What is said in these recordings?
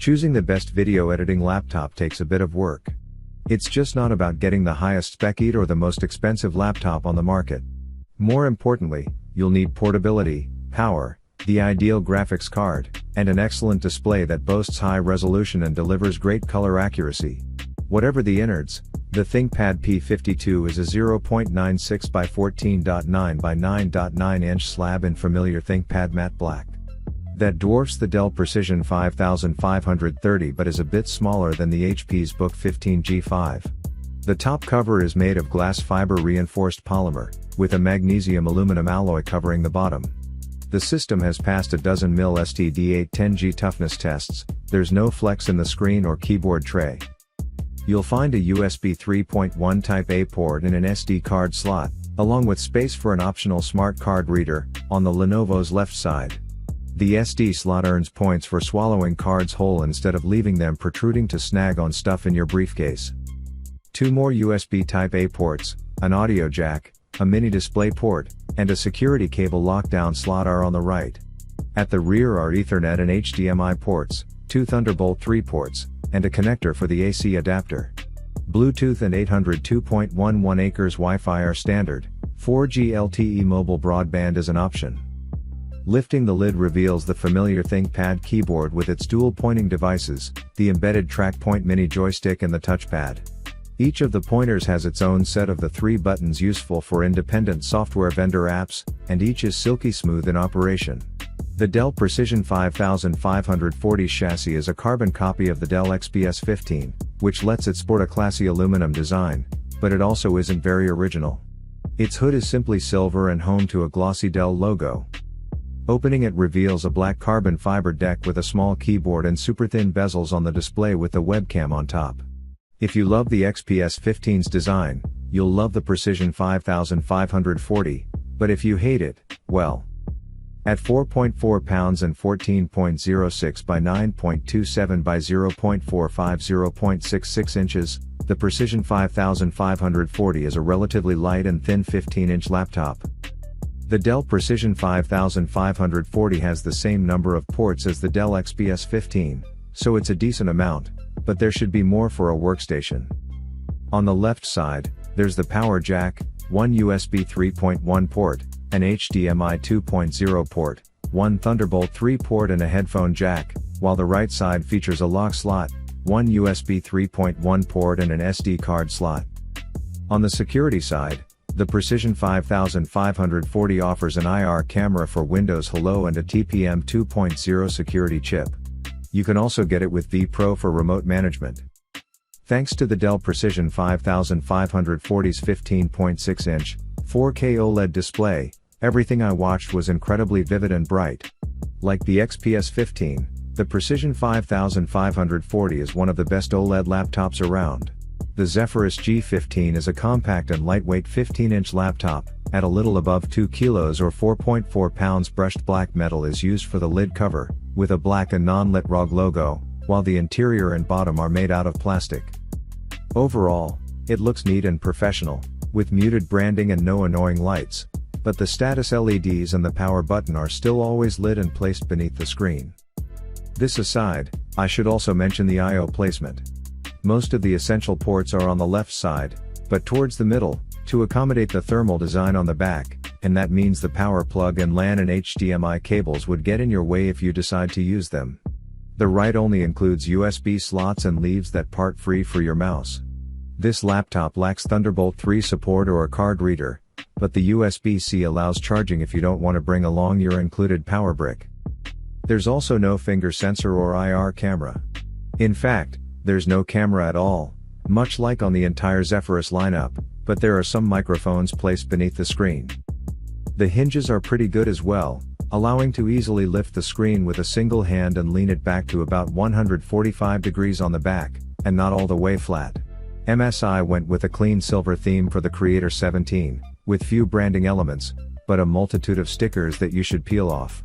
Choosing the best video editing laptop takes a bit of work. It's just not about getting the highest specced or the most expensive laptop on the market. More importantly, you'll need portability, power, the ideal graphics card, and an excellent display that boasts high resolution and delivers great color accuracy. Whatever the innards, the ThinkPad P52 is a 0.96 by 14.9 by 9.9 inch slab in familiar ThinkPad matte black. That dwarfs the Dell Precision 5530 but is a bit smaller than the HP's Book 15 G5. The top cover is made of glass fiber reinforced polymer, with a magnesium aluminum alloy covering the bottom. The system has passed a dozen mil STD810G toughness tests. There's no flex in the screen or keyboard tray. You'll find a USB 3.1 Type A port and an SD card slot, along with space for an optional smart card reader, on the Lenovo's left side. The SD slot earns points for swallowing cards whole instead of leaving them protruding to snag on stuff in your briefcase. Two more USB Type A ports, an audio jack, a mini display port, and a security cable lockdown slot are on the right. At the rear are Ethernet and HDMI ports, two Thunderbolt 3 ports, and a connector for the AC adapter. Bluetooth and 802.11 acres Wi-Fi are standard, 4G LTE mobile broadband is an option. Lifting the lid reveals the familiar ThinkPad keyboard with its dual pointing devices, the embedded TrackPoint mini joystick and the touchpad. Each of the pointers has its own set of the 3 buttons useful for independent software vendor apps, and each is silky smooth in operation. The Dell Precision 5540 chassis is a carbon copy of the Dell XPS 15, which lets it sport a classy aluminum design, but it also isn't very original. Its hood is simply silver and home to a glossy Dell logo. Opening it reveals a black carbon fiber deck with a small keyboard and super thin bezels on the display with the webcam on top. If you love the XPS 15's design, you'll love the Precision 5540, but if you hate it, well. At 4.4 pounds and 14.06 by 9.27 by 0.45 0.66 inches, the Precision 5540 is a relatively light and thin 15-inch laptop. The Dell Precision 5540 has the same number of ports as the Dell XPS 15, so it's a decent amount, but there should be more for a workstation. On the left side, there's the power jack, one USB 3.1 port, an HDMI 2.0 port, one Thunderbolt 3 port and a headphone jack, while the right side features a lock slot, one USB 3.1 port and an SD card slot. On the security side, the Precision 5540 offers an IR camera for Windows Hello and a TPM 2.0 security chip. You can also get it with V Pro for remote management. Thanks to the Dell Precision 5540's 15.6-inch, 4K OLED display, everything I watched was incredibly vivid and bright. Like the XPS 15, the Precision 5540 is one of the best OLED laptops around. The Zephyrus G15 is a compact and lightweight 15-inch laptop, at a little above 2 kilos or 4.4 pounds. Brushed black metal is used for the lid cover, with a black and non-lit ROG logo, while the interior and bottom are made out of plastic. Overall, it looks neat and professional, with muted branding and no annoying lights, but the status LEDs and the power button are still always lit and placed beneath the screen. This aside, I should also mention the I/O placement. Most of the essential ports are on the left side, but towards the middle, to accommodate the thermal design on the back, and that means the power plug and LAN and HDMI cables would get in your way if you decide to use them. The right only includes USB slots and leaves that part free for your mouse. This laptop lacks Thunderbolt 3 support or a card reader, but the USB-C allows charging if you don't want to bring along your included power brick. There's also no finger sensor or IR camera. In fact, there's no camera at all, much like on the entire Zephyrus lineup, but there are some microphones placed beneath the screen. The hinges are pretty good as well, allowing to easily lift the screen with a single hand and lean it back to about 145 degrees on the back, and not all the way flat. MSI went with a clean silver theme for the Creator 17, with few branding elements, but a multitude of stickers that you should peel off.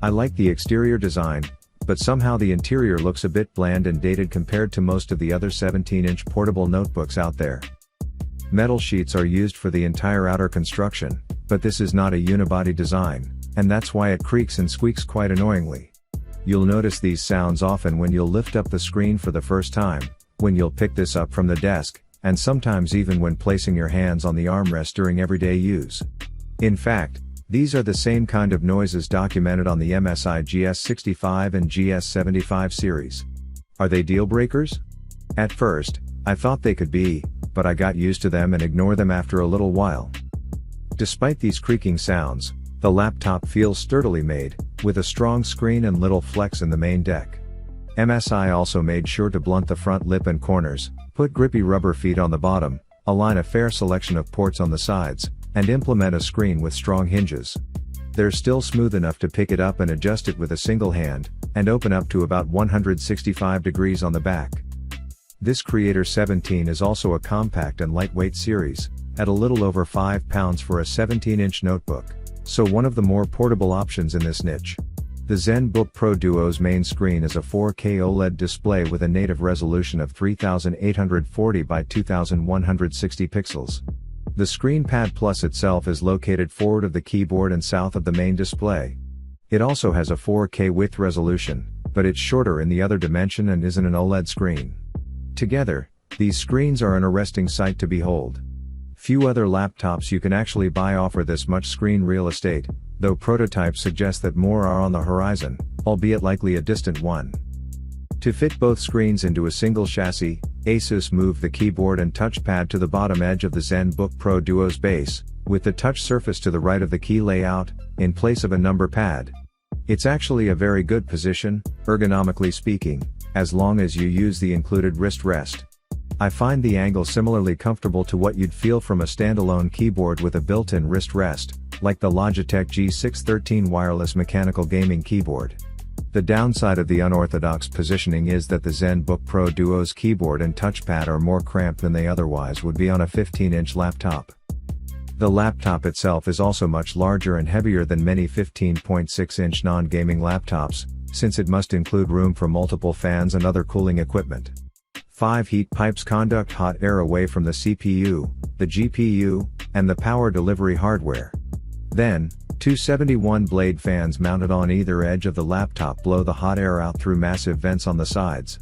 I like the exterior design, but somehow the interior looks a bit bland and dated compared to most of the other 17-inch portable notebooks out there. Metal sheets are used for the entire outer construction, but this is not a unibody design, and that's why it creaks and squeaks quite annoyingly. You'll notice these sounds often when you'll lift up the screen for the first time, when you'll pick this up from the desk, and sometimes even when placing your hands on the armrest during everyday use. In fact, these are the same kind of noises documented on the MSI GS65 and GS75 series. Are they deal breakers? At first, I thought they could be, but I got used to them and ignore them after a little while. Despite these creaking sounds, the laptop feels sturdily made, with a strong screen and little flex in the main deck. MSI also made sure to blunt the front lip and corners, put grippy rubber feet on the bottom, align a fair selection of ports on the sides, and implement a screen with strong hinges. They're still smooth enough to pick it up and adjust it with a single hand, and open up to about 165 degrees on the back. This Creator 17 is also a compact and lightweight series, at a little over 5 pounds for a 17-inch notebook, so one of the more portable options in this niche. The ZenBook Pro Duo's main screen is a 4K OLED display with a native resolution of 3840 by 2160 pixels. The Screen Pad Plus itself is located forward of the keyboard and south of the main display. It also has a 4K width resolution, but it's shorter in the other dimension and isn't an OLED screen. Together, these screens are an arresting sight to behold. Few other laptops you can actually buy offer this much screen real estate, though prototypes suggest that more are on the horizon, albeit likely a distant one. To fit both screens into a single chassis, Asus moved the keyboard and touchpad to the bottom edge of the ZenBook Pro Duo's base, with the touch surface to the right of the key layout, in place of a number pad. It's actually a very good position, ergonomically speaking, as long as you use the included wrist rest. I find the angle similarly comfortable to what you'd feel from a standalone keyboard with a built-in wrist rest, like the Logitech G613 wireless mechanical gaming keyboard. The downside of the unorthodox positioning is that the ZenBook Pro Duo's keyboard and touchpad are more cramped than they otherwise would be on a 15-inch laptop. The laptop itself is also much larger and heavier than many 15.6-inch non-gaming laptops, since it must include room for multiple fans and other cooling equipment. 5 heat pipes conduct hot air away from the CPU, the GPU, and the power delivery hardware. Then, 2 71-blade fans mounted on either edge of the laptop blow the hot air out through massive vents on the sides.